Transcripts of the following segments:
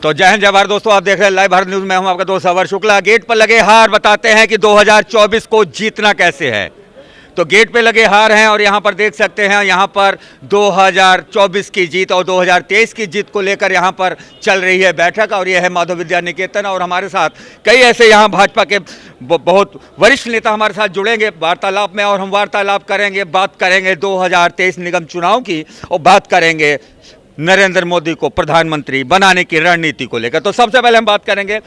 तो जय हिंद जय भारत दोस्तों, आप देख रहे हैं लाइव भारत न्यूज में। हूं आपका दोस्त अवर शुक्ला। गेट पर लगे हार बताते हैं कि 2024 को जीतना कैसे है। तो गेट पे लगे हार हैं और यहां पर देख सकते हैं, यहां पर 2024 की जीत और 2023 की जीत को लेकर यहां पर चल रही है बैठक। और यह है माधव विद्या निकेतन और हमारे साथ कई ऐसे यहां भाजपा के बहुत वरिष्ठ नेता हमारे साथ जुड़ेंगे वार्तालाप में। और हम वार्तालाप करेंगे, बात करेंगे 2023 निगम चुनाव की और बात करेंगे नरेंद्र मोदी को प्रधानमंत्री बनाने की रणनीति को लेकर। तो सबसे पहले हम बात करेंगे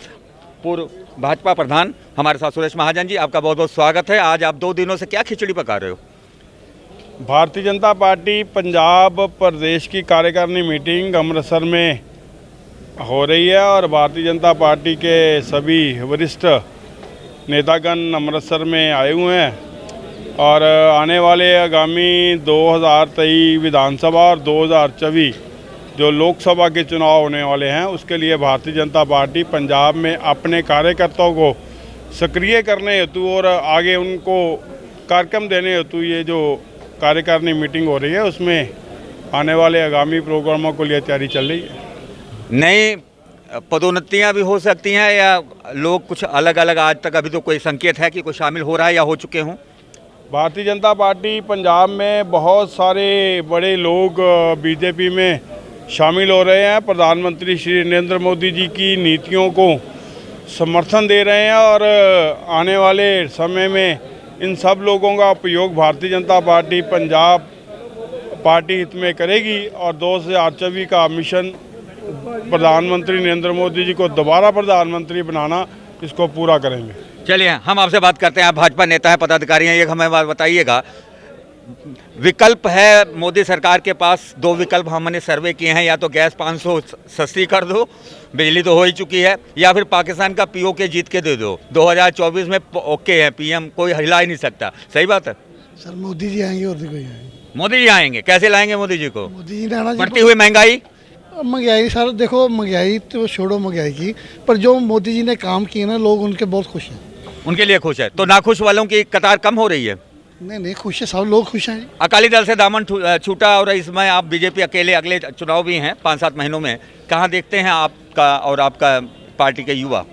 पूर्व भाजपा प्रधान हमारे साथ सुरेश महाजन जी, आपका बहुत बहुत स्वागत है। आज आप 2 दिनों से क्या खिचड़ी पका रहे हो? भारतीय जनता पार्टी पंजाब प्रदेश की कार्यकारिणी मीटिंग अमृतसर में हो रही है और भारतीय जनता पार्टी के सभी वरिष्ठ नेतागण अमृतसर में आए हुए हैं। और आने वाले आगामी 2023 विधानसभा और 2024 जो लोकसभा के चुनाव होने वाले हैं, उसके लिए भारतीय जनता पार्टी पंजाब में अपने कार्यकर्ताओं को सक्रिय करने हेतु और आगे उनको कार्यक्रम देने हेतु ये जो कार्यकारिणी मीटिंग हो रही है, उसमें आने वाले आगामी प्रोग्रामों को लिए तैयारी चल रही है। नई पदोन्नतियां भी हो सकती हैं या लोग कुछ अलग अलग, आज तक अभी तो कोई संकेत है कि कोई शामिल हो रहा है या हो चुके हों? भारतीय जनता पार्टी पंजाब में बहुत सारे बड़े लोग बीजेपी में शामिल हो रहे हैं। प्रधानमंत्री श्री नरेंद्र मोदी जी की नीतियों को समर्थन दे रहे हैं और आने वाले समय में इन सब लोगों का उपयोग भारतीय जनता पार्टी पंजाब पार्टी हित में करेगी और 2024 का मिशन प्रधानमंत्री नरेंद्र मोदी जी को दोबारा प्रधानमंत्री बनाना, इसको पूरा करेंगे। चलिए हम आपसे बात करते हैं। आप भाजपा नेता हैं, पदाधिकारी हैं, एक हमें बात बताइएगा, विकल्प है मोदी सरकार के पास 2 विकल्प हमने सर्वे किए हैं, या तो गैस 500 सस्ती कर दो, बिजली तो हो ही चुकी है, या फिर पाकिस्तान का पीओके जीत के दे दो। 2024 में ओके है, पीएम कोई हिला ही नहीं सकता। सही बात है सर? मोदी जी आएंगे और कोई आएंगे? मोदी जी आएंगे। कैसे लाएंगे मोदी जी को? मोदी जी ने आना। बढ़ती हुई महंगाई सर, देखो महंगाई तो छोड़ो महंगाई की, पर जो मोदी जी ने काम किए ना, लोग उनके बहुत खुश हैं। उनके लिए खुश है, तो नाखुश वालों की कतार कम हो रही है? नहीं खुश है, सब लोग खुश हैं। अकाली दल से दामन छूटा और इसमें आप बीजेपी अकेले, अगले चुनाव भी हैं 5-7 महीनों में, कहाँ देखते हैं आपका और आपका पार्टी के युवा?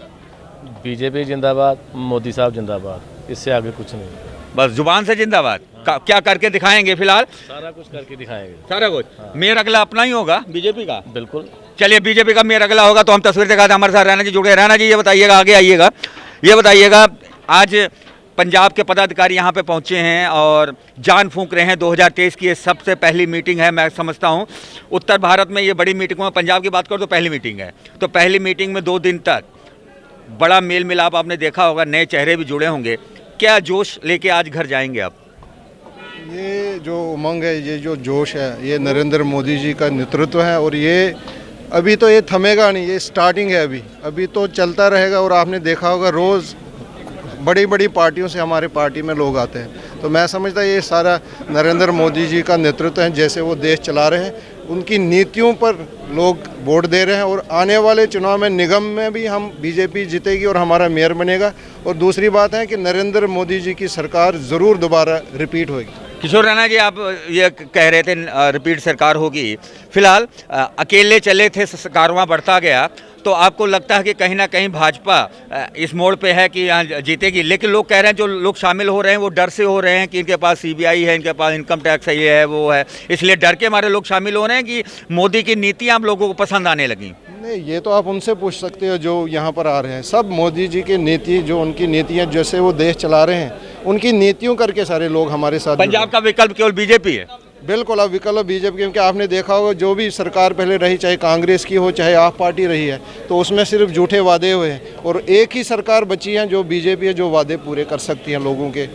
बीजेपी जिंदाबाद, मोदी साहब जिंदाबाद, इससे आगे कुछ नहीं। बस जुबान से जिंदाबाद। क्या करके दिखाएंगे? फिलहाल सारा कुछ करके दिखाएंगे, सारा कुछ। मेयर अगला अपना ही होगा बीजेपी का? बिल्कुल। चलिए, बीजेपी का मेयर अगला होगा तो हम तस्वीर दिखाते हैं। हमारे साथ राणा जी जुड़े। राणा जी, ये बताइएगा, आगे आइएगा, ये बताइएगा, आज पंजाब के पदाधिकारी यहाँ पे पहुँचे हैं और जान फूंक रहे हैं। 2023 की ये सबसे पहली मीटिंग है, मैं समझता हूँ उत्तर भारत में ये बड़ी मीटिंग है। पंजाब की बात करो तो पहली मीटिंग है, तो पहली मीटिंग में 2 दिन तक बड़ा मेल मिलाप आपने देखा होगा, नए चेहरे भी जुड़े होंगे। क्या जोश लेके आज घर जाएंगे आप? ये जो उमंग है, ये जो जोश है, ये नरेंद्र मोदी जी का नेतृत्व है और ये अभी तो ये थमेगा नहीं, ये स्टार्टिंग है। अभी तो चलता रहेगा। और आपने देखा होगा रोज़ बड़ी बड़ी पार्टियों से हमारे पार्टी में लोग आते हैं। तो मैं समझता ये सारा नरेंद्र मोदी जी का नेतृत्व है। जैसे वो देश चला रहे हैं, उनकी नीतियों पर लोग वोट दे रहे हैं। और आने वाले चुनाव में निगम में भी हम बीजेपी जीतेगी और हमारा मेयर बनेगा। और दूसरी बात है कि नरेंद्र मोदी जी की सरकार ज़रूर दोबारा रिपीट होगी। किशोर राणा जी, आप ये कह रहे थे रिपीट सरकार होगी। फिलहाल अकेले चले थे, कारवां बढ़ता गया, तो आपको लगता है कि कहीं ना कहीं भाजपा इस मोड़ पे है कि यहाँ जीतेगी? लेकिन लोग कह रहे हैं, जो लोग शामिल हो रहे हैं वो डर से हो रहे हैं कि इनके पास सीबीआई है, इनके पास इनकम टैक्स है, ये है वो है, इसलिए डर के मारे लोग शामिल हो रहे हैं कि मोदी की नीतियाँ आप लोगों को पसंद आने लगी। नहीं, ये तो आप उनसे पूछ सकते हो जो यहाँ पर आ रहे हैं। सब मोदी जी की नीति, जो उनकी नीतियाँ, जैसे वो देश चला रहे हैं, उनकी नीतियों करके सारे लोग हमारे साथ। पंजाब का विकल्प केवल बीजेपी है? बिल्कुल, अब विकल्प बीजेपी, क्योंकि आपने देखा होगा जो भी सरकार पहले रही, चाहे कांग्रेस की हो चाहे आप पार्टी रही है, तो उसमें सिर्फ झूठे वादे हुए हैं। और एक ही सरकार बची है जो बीजेपी है, जो वादे पूरे कर सकती हैं, लोगों के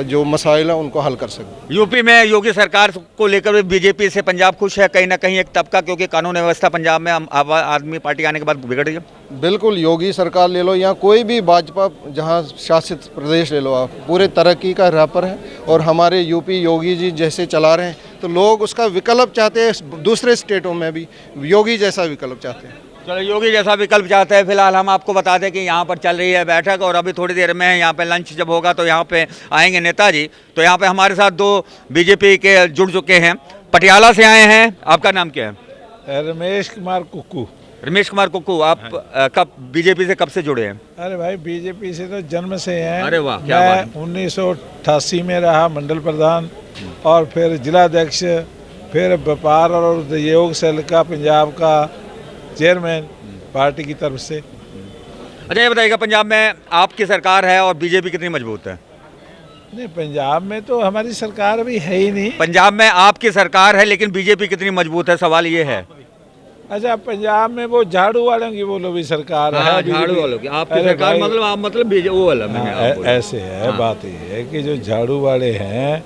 जो मसाइल हैं उनको हल कर सकती है। यूपी में योगी सरकार को लेकर बीजेपी से पंजाब खुश है कहीं ना कहीं एक तबका, क्योंकि कानून व्यवस्था पंजाब में आम आदमी पार्टी आने के बाद बिगड़ गई। बिल्कुल, योगी सरकार ले लो या कोई भी भाजपा जहां शासित प्रदेश ले लो, आप पूरे तरक्की का राह पर है। और हमारे यूपी योगी जी जैसे चला रहे हैं, तो लोग उसका विकल्प चाहते हैं। दूसरे स्टेटों में भी योगी जैसा विकल्प चाहते हैं। चलो, योगी जैसा विकल्प चाहते हैं। फिलहाल हम आपको बता दें कि यहाँ पर चल रही है बैठक और अभी थोड़ी देर में यहाँ पे लंच जब होगा तो यहाँ पे आएंगे नेताजी। तो यहाँ पे हमारे साथ 2 बीजेपी के जुड़ चुके हैं, पटियाला से आए हैं। आपका नाम क्या है? रमेश कुमार कुक्कू। रमेश कुमार कुक्कू, आप कब बीजेपी से कब से जुड़े हैं? अरे भाई बीजेपी से तो जन्म से हैं। अरे वाह, क्या बात मैं 1988 में रहा मंडल प्रधान और फिर जिलाध्यक्ष, फिर व्यापार और उद्योग सेल का पंजाब का चेयरमैन पार्टी की तरफ से। अच्छा ये बताइएगा, पंजाब में आपकी सरकार है और बीजेपी कितनी मजबूत है? नहीं, पंजाब में तो हमारी सरकार अभी है ही नहीं। पंजाब में आपकी सरकार है लेकिन बीजेपी कितनी मजबूत है, सवाल ये है। अच्छा, पंजाब में वो झाड़ू वालों की वो लोग भी सरकार है। झाड़ू वालों की आपकी अरे सरकार, भाई, मतलब आप मतलब वो वाला मैंने आप बोला। ऐसे है। हाँ। बात ये है कि जो झाड़ू वाले हैं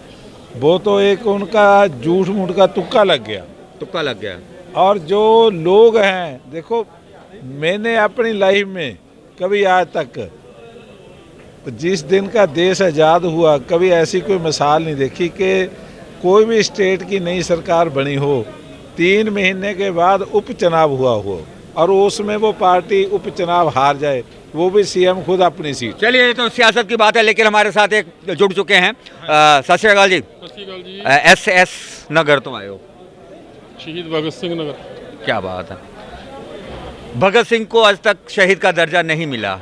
वो तो एक उनका झूठ मूठ का तुक्का लग गया। तुक्का लग गया। और जो लोग हैं, देखो मैंने अपनी लाइफ में कभी आज तक जिस दिन का देश आज़ाद हुआ कभी ऐसी कोई मिसाल नहीं देखी कि कोई भी स्टेट की नई सरकार बनी हो 3 महीने के बाद उपचुनाव हुआ हो और उसमें वो पार्टी उपचुनाव हार जाए, वो भी सीएम खुद अपनी सीट। चलिए, ये तो सियासत की बात है, लेकिन हमारे साथ एक जुड़ चुके हैं। सत श्री अकाल जी। SS नगर तुम आए हो? शहीद भगत सिंह नगर। क्या बात है। भगत सिंह को आज तक शहीद का दर्जा नहीं मिला,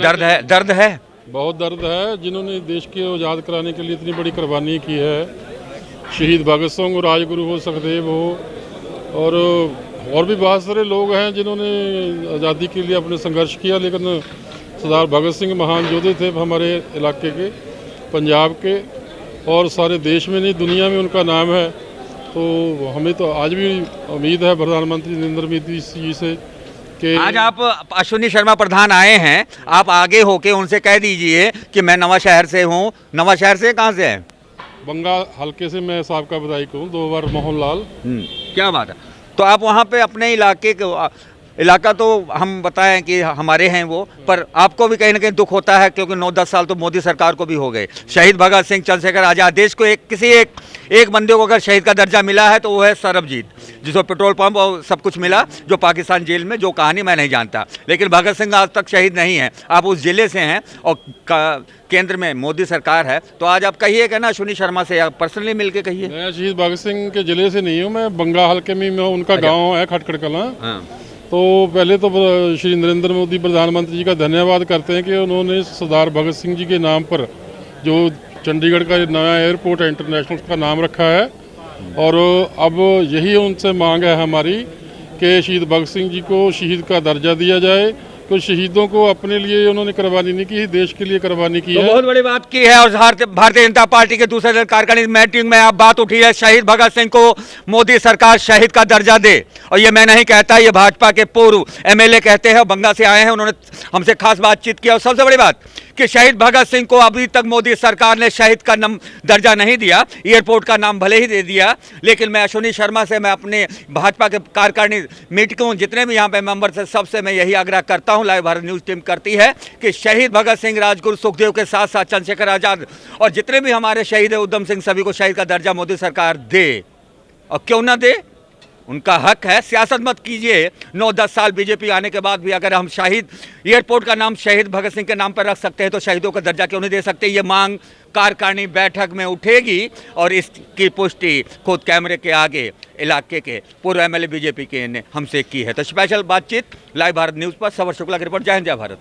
दर्द है, दर्द है, बहुत दर्द है। जिन्होंने देश को आज़ाद कराने के लिए इतनी बड़ी कुर्बानी की है, शहीद भगत सिंह, राजगुरु हो, सुखदेव हो और भी बहुत सारे लोग हैं जिन्होंने आज़ादी के लिए अपने संघर्ष किया, लेकिन सरदार भगत सिंह महान योद्धे थे हमारे इलाके के, पंजाब के, और सारे देश में नहीं दुनिया में उनका नाम है। तो हमें तो आज भी उम्मीद है प्रधानमंत्री नरेंद्र मोदी जी से कि आज आप अश्विनी शर्मा प्रधान आए हैं, आप आगे होके उनसे कह दीजिए कि मैं नवा शहर से हूँ। नवा शहर से कहाँ से है? बंगाल हल्के से मैं साहब विधायक हूँ 2 बार, मोहन लाल। क्या बात है। तो आप वहाँ पे अपने इलाका तो हम बताएं कि हमारे हैं वो, पर आपको भी कहीं ना कहीं दुख होता है क्योंकि 9-10 साल तो मोदी सरकार को भी हो गए। शहीद भगत सिंह, चंद्रशेखर आजाद, देश को किसी एक बंदे को अगर शहीद का दर्जा मिला है तो वो है सरबजीत, जिसको पेट्रोल पंप और सब कुछ मिला, जो पाकिस्तान जेल में, जो कहानी मैं नहीं जानता। लेकिन भगत सिंह आज तक शहीद नहीं है। आप उस जिले से हैं और केंद्र में मोदी सरकार है, तो आज आप कहिए कि ना अश्विनी शर्मा से आप पर्सनली मिल के कहिए। मैं शहीद भगत सिंह के जिले से नहीं हूँ, मैं बंगाल हल्के में, उनका गाँव है खटखड़ कलां। तो पहले तो श्री नरेंद्र मोदी प्रधानमंत्री जी का धन्यवाद करते हैं कि उन्होंने सरदार भगत सिंह जी के नाम पर जो चंडीगढ़ का नया एयरपोर्ट है इंटरनेशनल, उसका नाम रखा है। और अब यही उनसे मांग है हमारी कि शहीद भगत सिंह जी को शहीद का दर्जा दिया जाए। तो शहीदों को अपने लिए उन्होंने कुर्बानी नहीं की, देश के लिए कुर्बानी की तो है। बहुत बड़ी बात की है। और भारतीय जनता पार्टी के दूसरे कार्यकारिणी मीटिंग में आप बात उठी है शहीद भगत सिंह को मोदी सरकार शहीद का दर्जा दे। और ये मैं नहीं कहता, ये भाजपा के पूर्व MLA कहते हैं, बंगा से आए हैं, उन्होंने हमसे खास बातचीत की। और सबसे बड़ी बात कि शहीद भगत सिंह को अभी तक मोदी सरकार ने शहीद का दर्जा नहीं दिया, एयरपोर्ट का नाम भले ही दे दिया। लेकिन मैं अश्विनी शर्मा से, मैं अपने भाजपा के कार्यकारिणी मीटिंगों जितने भी यहाँ पे मेंबर्स हैं, सबसे मैं यही आग्रह करता हूँ, लाइव भारत न्यूज़ टीम करती है कि शहीद भगत सिंह, राजगुरु, सुखदेव के साथ साथ चंद्रशेखर आजाद और जितने भी हमारे शहीद है, उधम सिंह, सभी को शहीद का दर्जा मोदी सरकार दे। और क्यों ना दे, उनका हक है। सियासत मत कीजिए। 9-10 साल बीजेपी आने के बाद भी अगर हम शहीद एयरपोर्ट का नाम शहीद भगत सिंह के नाम पर रख सकते हैं तो शहीदों का दर्जा क्यों नहीं दे सकते? ये मांग कार्यकारिणी बैठक में उठेगी और इसकी पुष्टि खुद कैमरे के आगे इलाके के पूर्व MLA बीजेपी के ने हमसे की है। तो स्पेशल बातचीत लाइव भारत न्यूज़ पर सवर शुक्ला की रिपोर्ट। जय हिंद, जय भारत।